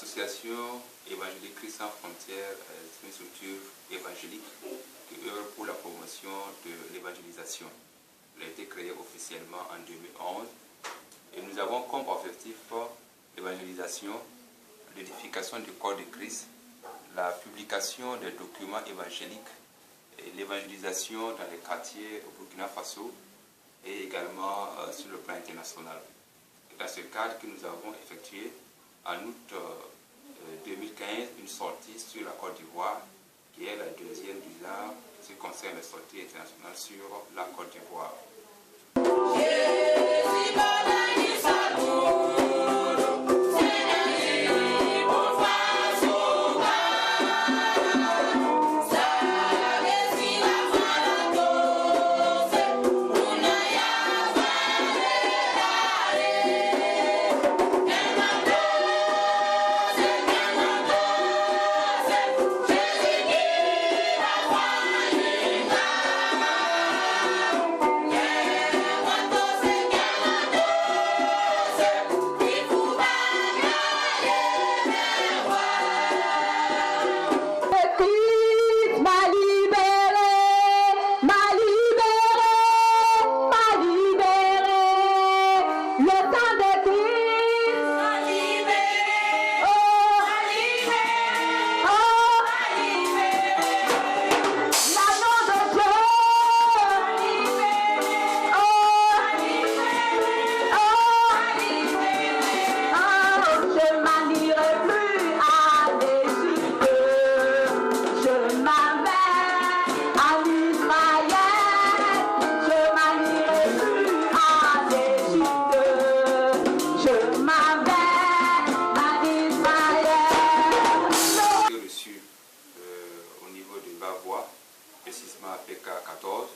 Association évangélique Christ sans frontières est une structure évangélique qui œuvre pour la promotion de l'évangélisation. Elle a été créée officiellement en 2011 et nous avons comme objectif l'évangélisation, l'édification du corps de Christ, la publication des documents évangéliques et l'évangélisation dans les quartiers au Burkina Faso et également sur le plan international. C'est dans ce cadre que nous avons effectué en août 2015 une sortie sur la Côte d'Ivoire qui est la deuxième du genre en ce qui concerne les sorties internationales sur la Côte d'Ivoire. Précisément à PK14,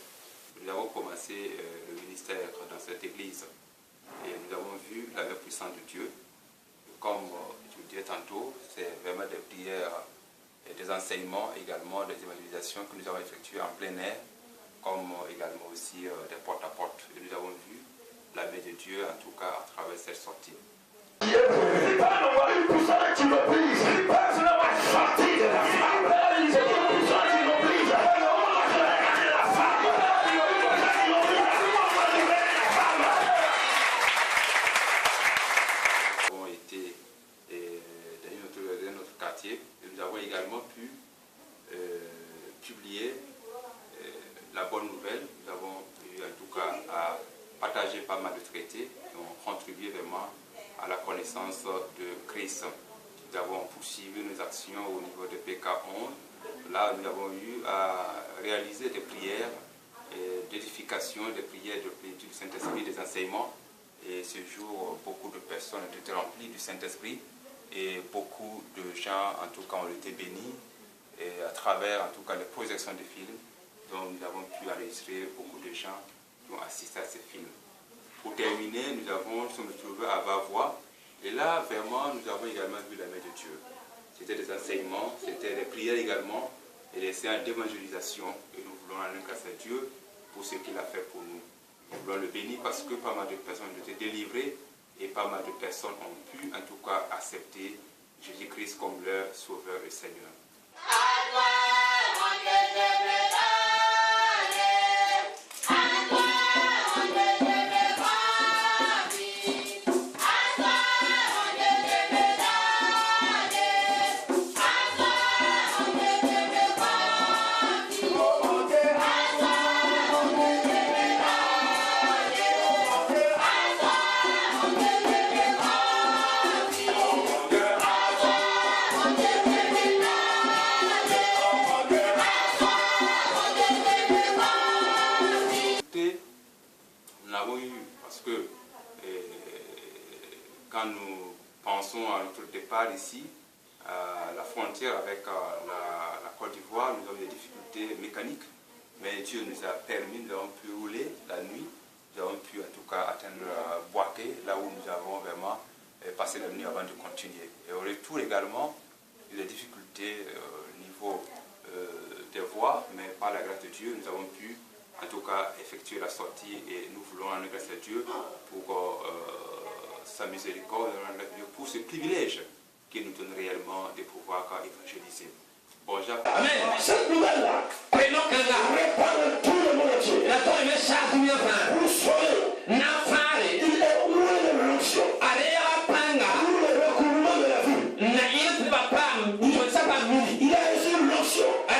nous avons commencé le ministère dans cette église et nous avons vu la main puissante de Dieu. Comme je vous disais tantôt, c'est vraiment des prières et des enseignements, également des évangélisations que nous avons effectuées en plein air, comme également aussi des porte-à-porte. Et nous avons vu la main de Dieu, en tout cas à travers cette sortie. Nous avons également pu publier la bonne nouvelle. Nous avons eu en tout cas à partager pas mal de traités qui ont contribué vraiment à la connaissance de Christ. Nous avons poursuivi nos actions au niveau de PK11. Là, nous avons eu à réaliser des prières d'édification, des prières de plénitude du Saint-Esprit, des enseignements. Et ce jour, beaucoup de personnes ont été remplies du Saint-Esprit. Et beaucoup de gens, en tout cas, ont été bénis et à travers, en tout cas, les projections de films dont nous avons pu enregistrer beaucoup de gens qui ont assisté à ces films. Pour terminer, nous sommes retrouvés à Bavois et là, vraiment, nous avons également vu la main de Dieu. C'était des enseignements, c'était des prières également et des séances d'évangélisation. Et nous voulons rendre grâce à Dieu pour ce qu'il a fait pour nous. Nous voulons le bénir parce que pas mal de personnes ont été délivrées et pas mal de personnes ont pu en tout cas accepter Jésus-Christ comme leur sauveur et Seigneur. Quand nous pensons à notre départ ici, à la frontière avec la Côte d'Ivoire, nous avons des difficultés mécaniques, mais Dieu nous a permis, nous avons pu rouler la nuit, nous avons pu en tout cas atteindre Boaké, là où nous avons vraiment passé la nuit avant de continuer. Et au retour également, il y a des difficultés au niveau des voies, mais par la grâce de Dieu, nous avons pu en tout cas effectuer la sortie et nous voulons rendre grâce à Dieu pour sa miséricorde, pour ce privilège qui nous donne réellement de pouvoir évangéliser. Bon, Amen. Cette nouvelle-là répand tout le monde entier. Vous saurez, il est loin de l'onction. Pour le recouvrement de la vie. Il a reçu l'onction. La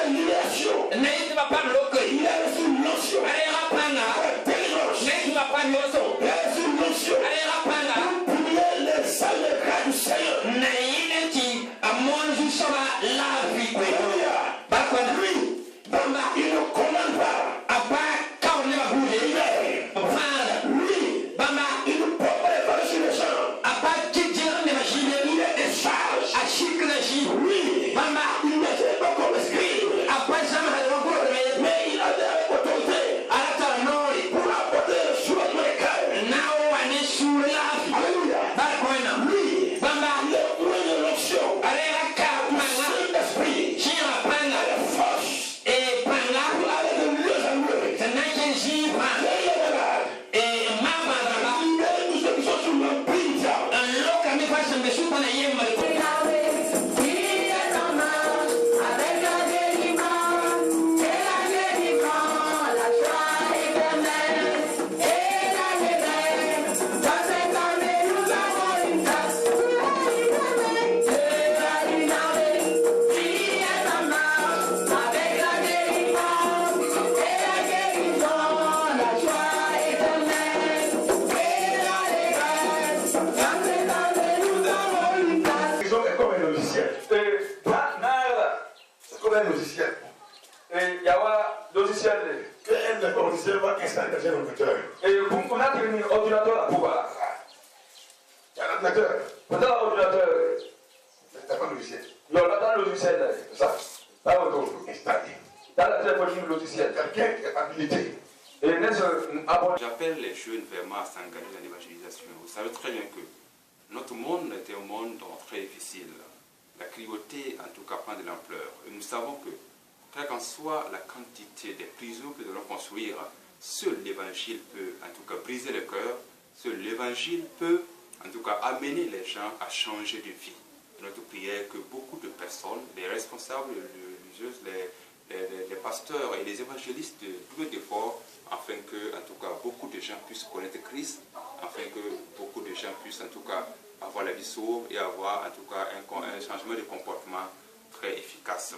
libération. Il a reçu l'onction. La délivrance. Il a reçu l'onction. Pour publier les âmes de grâce du Seigneur. Alléluia. Lui, il ne commande pas. Lui, il ne porte pas les balles sur les gens. Il est des charges. Lui, il ne fait pas comme scribe. Mais il a des autorités pour apporter le soulagement des cœurs. Alléluia. Lui, il est loin de l'onction. Saint-Esprit, la force, pour aller de lieu en lieu. Libère tous ceux qui sont sous l'empire du diable. C'est comme un logiciel. C'est comme un logiciel. Il y a un logiciel. Un logiciel va installer dans un ordinateur. Et on a un ordinateur pour voir. Il y a un ordinateur. On a un ordinateur. C'est pas un logiciel. Il y a un logiciel. C'est ça. Là, on doit installer. Dans la téléphonie, logiciel. Quelqu'un qui est habilité. J'appelle les jeunes vraiment à s'engager dans l'évangélisation. Vous savez très bien que notre monde était un monde très difficile. La cruauté, en tout cas, prend de l'ampleur. Et nous savons que, quelle qu'en soit la quantité des prisons que nous allons construire, seul l'évangile peut, en tout cas, briser le cœur. Seul l'évangile peut, en tout cas, amener les gens à changer de vie. Et notre prière que beaucoup de personnes, les responsables religieux, les pasteurs et les évangélistes douent d'efforts afin que, en tout cas, beaucoup de gens puissent connaître Christ, afin que beaucoup de gens puissent, en tout cas, avoir la vie sauve et avoir, en tout cas, un changement de comportement très efficace.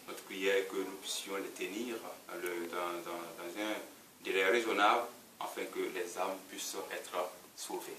Notre prière est que nous puissions les tenir dans un délai raisonnable afin que les âmes puissent être sauvées.